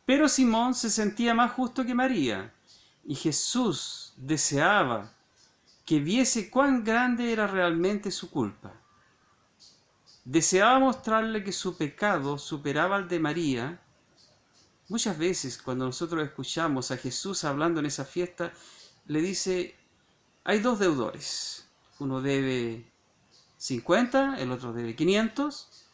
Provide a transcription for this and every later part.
Pero Simón se sentía más justo que María, y Jesús deseaba que viese cuán grande era realmente su culpa. Deseaba mostrarle que su pecado superaba al de María. Muchas veces cuando nosotros escuchamos a Jesús hablando en esa fiesta, le dice, hay dos deudores. Uno debe 50, el otro debe 500.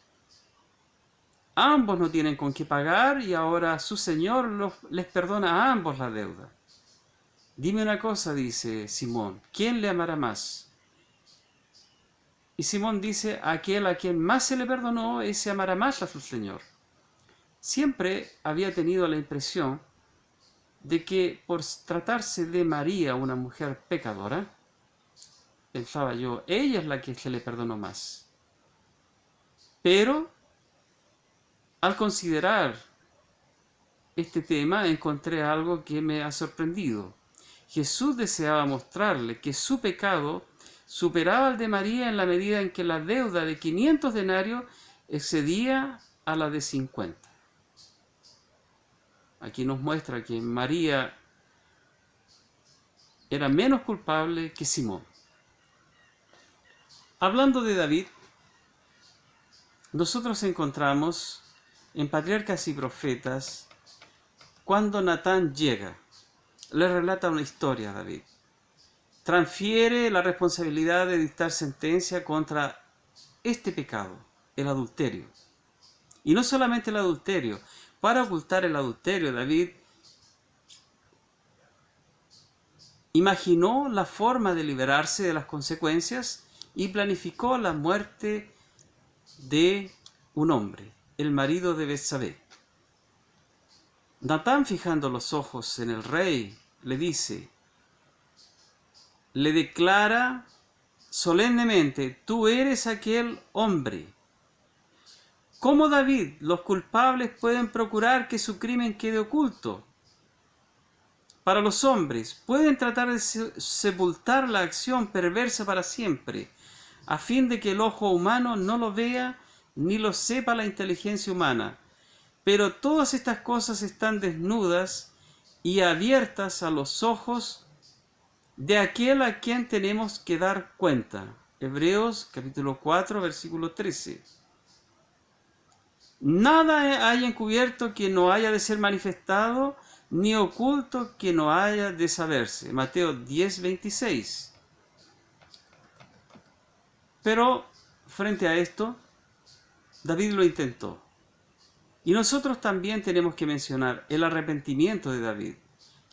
Ambos no tienen con qué pagar y ahora su Señor les perdona a ambos la deuda. Dime una cosa, dice Simón, ¿quién le amará más? Y Simón dice, aquel a quien más se le perdonó, ese amará más a su Señor. Siempre había tenido la impresión de que por tratarse de María, una mujer pecadora, pensaba yo, ella es la que se le perdonó más. Pero al considerar este tema encontré algo que me ha sorprendido. Jesús deseaba mostrarle que su pecado superaba al de María en la medida en que la deuda de 500 denarios excedía a la de 50. Aquí nos muestra que María era menos culpable que Simón. Hablando de David, nosotros encontramos en Patriarcas y Profetas cuando Natán llega, le relata una historia a David. Transfiere la responsabilidad de dictar sentencia contra este pecado, el adulterio. Y no solamente el adulterio, para ocultar el adulterio, David imaginó la forma de liberarse de las consecuencias y planificó la muerte de un hombre, el marido de Betsabé. Natán, fijando los ojos en el rey, le declara solemnemente, tú eres aquel hombre. ¿Cómo David, los culpables pueden procurar que su crimen quede oculto? Para los hombres, pueden tratar de sepultar la acción perversa para siempre, a fin de que el ojo humano no lo vea ni lo sepa la inteligencia humana. Pero todas estas cosas están desnudas y abiertas a los ojos de aquel a quien tenemos que dar cuenta. Hebreos capítulo 4, versículo 13. Nada hay encubierto que no haya de ser manifestado, ni oculto que no haya de saberse. Mateo 10, 26. Pero frente a esto, David lo intentó. Y nosotros también tenemos que mencionar el arrepentimiento de David.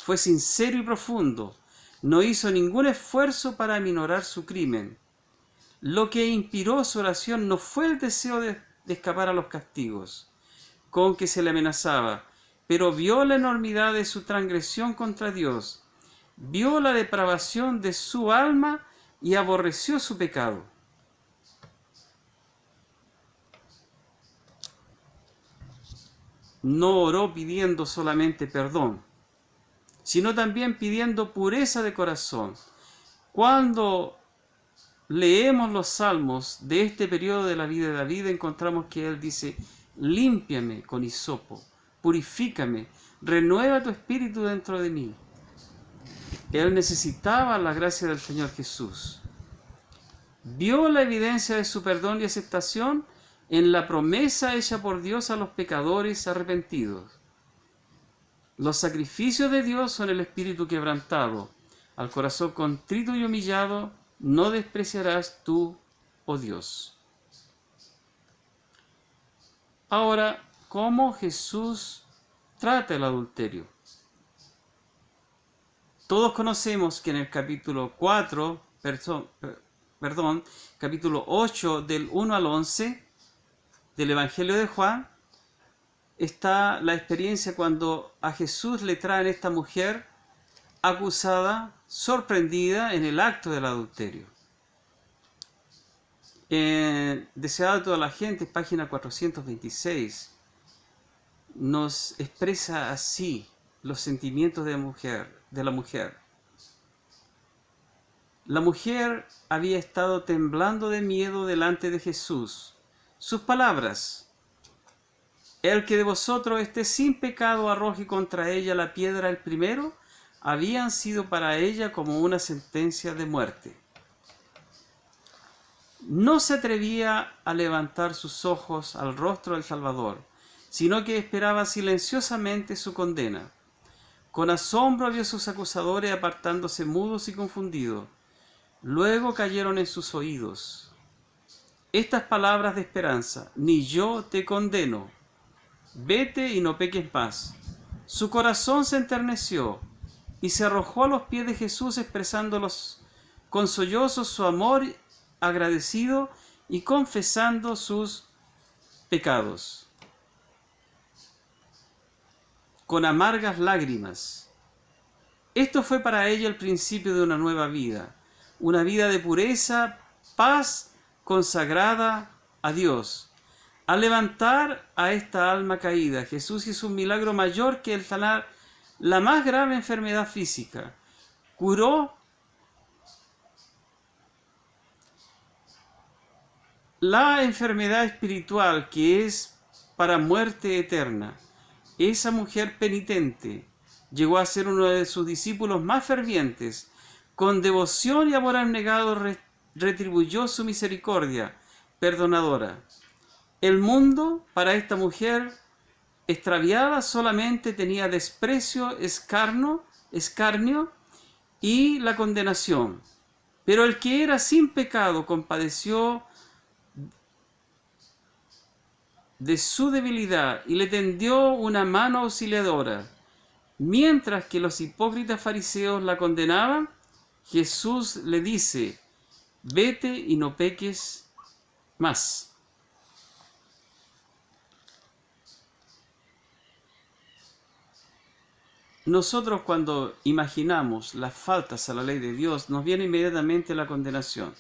Fue sincero y profundo. No hizo ningún esfuerzo para aminorar su crimen. Lo que inspiró su oración no fue el deseo de escapar a los castigos con que se le amenazaba, pero vio la enormidad de su transgresión contra Dios, vio la depravación de su alma y aborreció su pecado. No oró pidiendo solamente perdón, sino también pidiendo pureza de corazón. Cuando leemos los salmos de este periodo de la vida de David, encontramos que él dice, límpiame con hisopo, purifícame, renueva tu espíritu dentro de mí. Él necesitaba la gracia del Señor Jesús. Vio la evidencia de su perdón y aceptación en la promesa hecha por Dios a los pecadores arrepentidos. Los sacrificios de Dios son el espíritu quebrantado. Al corazón contrito y humillado no despreciarás tú, oh Dios. Ahora, ¿cómo Jesús trata el adulterio? Todos conocemos que en el capítulo 8 del 1 al 11 del Evangelio de Juan, está la experiencia cuando a Jesús le traen esta mujer acusada, sorprendida en el acto del adulterio. Deseado de toda la gente, página 426, nos expresa así los sentimientos de la mujer. La mujer había estado temblando de miedo delante de Jesús. Sus palabras, El que de vosotros esté sin pecado arroje contra ella la piedra el primero, habían sido para ella como una sentencia de muerte. No se atrevía a levantar sus ojos al rostro del Salvador, sino que esperaba silenciosamente su condena. Con asombro vio a sus acusadores apartándose mudos y confundidos. Luego cayeron en sus oídos estas palabras de esperanza: ni yo te condeno, vete y no peques más. Su corazón se enterneció y se arrojó a los pies de Jesús, expresando con sollozos su amor agradecido y confesando sus pecados con amargas lágrimas. Esto fue para ella el principio de una nueva vida, una vida de pureza, paz, consagrada a Dios. Al levantar a esta alma caída, Jesús hizo un milagro mayor que el sanar la más grave enfermedad física. Curó la enfermedad espiritual, que es para muerte eterna. Esa mujer penitente llegó a ser uno de sus discípulos más fervientes. Con devoción y amor abnegado retribuyó su misericordia perdonadora. El mundo, para esta mujer extraviada, solamente tenía desprecio, escarnio y la condenación. Pero el que era sin pecado compadeció de su debilidad y le tendió una mano auxiliadora. Mientras que los hipócritas fariseos la condenaban, Jesús le dice: vete y no peques más. Nosotros, cuando imaginamos las faltas a la ley de Dios, nos viene inmediatamente la condenación.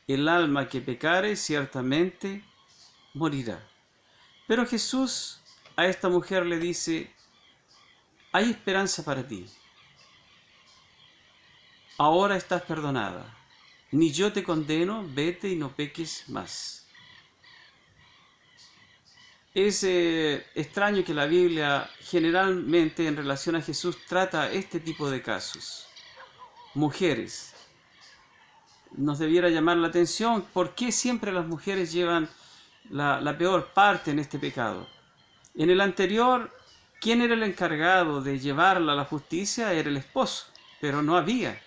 El alma que pecare ciertamente morirá. Pero Jesús a esta mujer le dice: hay esperanza para ti. Ahora estás perdonada. Ni yo te condeno, vete y no peques más. Es extraño que la Biblia generalmente en relación a Jesús trata este tipo de casos. Mujeres. Nos debiera llamar la atención por qué siempre las mujeres llevan la peor parte en este pecado. En el anterior, ¿quién era el encargado de llevarla a la justicia? Era el esposo, pero no había.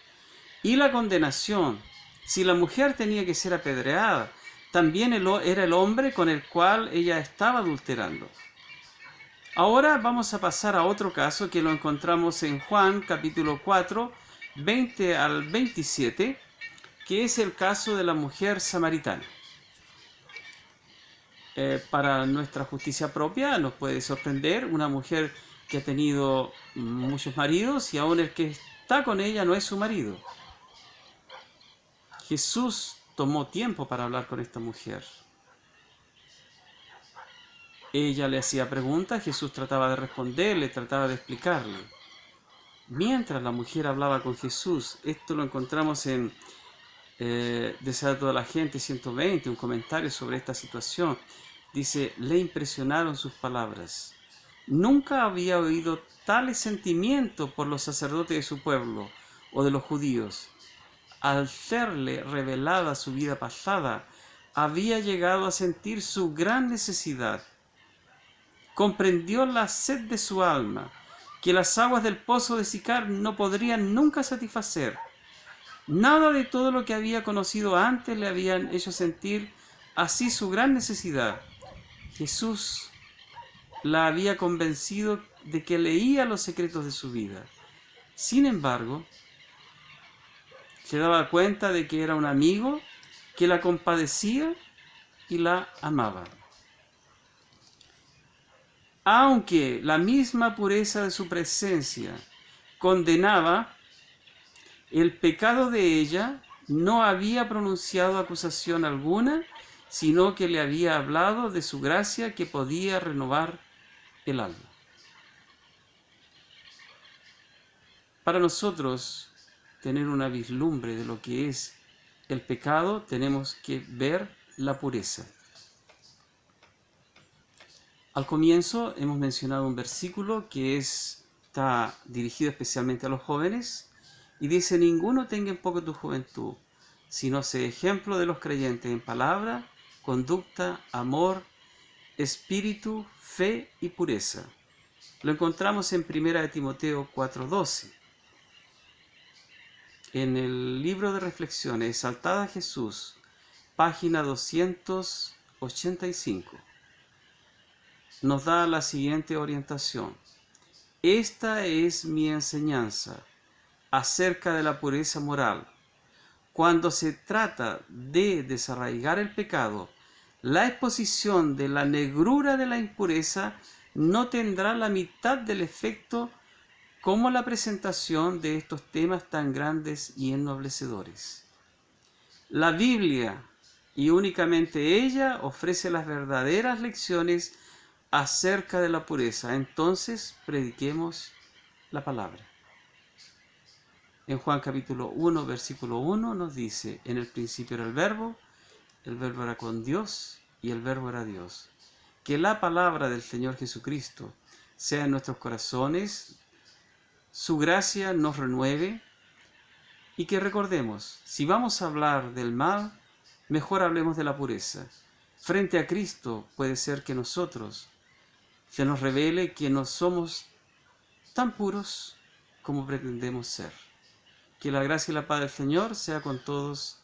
Y la condenación, si la mujer tenía que ser apedreada, también era el hombre con el cual ella estaba adulterando. Ahora vamos a pasar a otro caso que lo encontramos en Juan capítulo 4, 20 al 27, que es el caso de la mujer samaritana. Para nuestra justicia propia nos puede sorprender una mujer que ha tenido muchos maridos y aún el que está con ella no es su marido. Jesús tomó tiempo para hablar con esta mujer. Ella le hacía preguntas, Jesús trataba de responderle, trataba de explicarle. Mientras la mujer hablaba con Jesús, esto lo encontramos en Desea toda la gente 120, un comentario sobre esta situación. Dice: le impresionaron sus palabras. Nunca había oído tales sentimientos por los sacerdotes de su pueblo o de los judíos. Al serle revelada su vida pasada, había llegado a sentir su gran necesidad. Comprendió la sed de su alma, que las aguas del pozo de Sicar no podrían nunca satisfacer. Nada de todo lo que había conocido antes le habían hecho sentir así su gran necesidad. Jesús la había convencido de que leía los secretos de su vida. Sin embargo, se daba cuenta de que era un amigo que la compadecía y la amaba. Aunque la misma pureza de su presencia condenaba el pecado de ella, no había pronunciado acusación alguna, sino que le había hablado de su gracia que podía renovar el alma. Para nosotros tener una vislumbre de lo que es el pecado, tenemos que ver la pureza. Al comienzo hemos mencionado un versículo que está dirigido especialmente a los jóvenes y dice: ninguno tenga en poco tu juventud, sino sé ejemplo de los creyentes en palabra, conducta, amor, espíritu, fe y pureza. Lo encontramos en 1 de Timoteo 4:12. En el libro de reflexiones Exaltada a Jesús, página 285, nos da la siguiente orientación: esta es mi enseñanza acerca de la pureza moral. Cuando se trata de desarraigar el pecado, la exposición de la negrura de la impureza no tendrá la mitad del efecto como la presentación de estos temas tan grandes y ennoblecedores. La Biblia, y únicamente ella, ofrece las verdaderas lecciones acerca de la pureza. Entonces, prediquemos la palabra. En Juan capítulo 1, versículo 1 nos dice: en el principio era el verbo era con Dios y el verbo era Dios. Que la palabra del Señor Jesucristo sea en nuestros corazones, su gracia nos renueve y que recordemos, si vamos a hablar del mal, mejor hablemos de la pureza. Frente a Cristo puede ser que nosotros se nos revele que no somos tan puros como pretendemos ser. Que la gracia y la paz del Señor sea con todos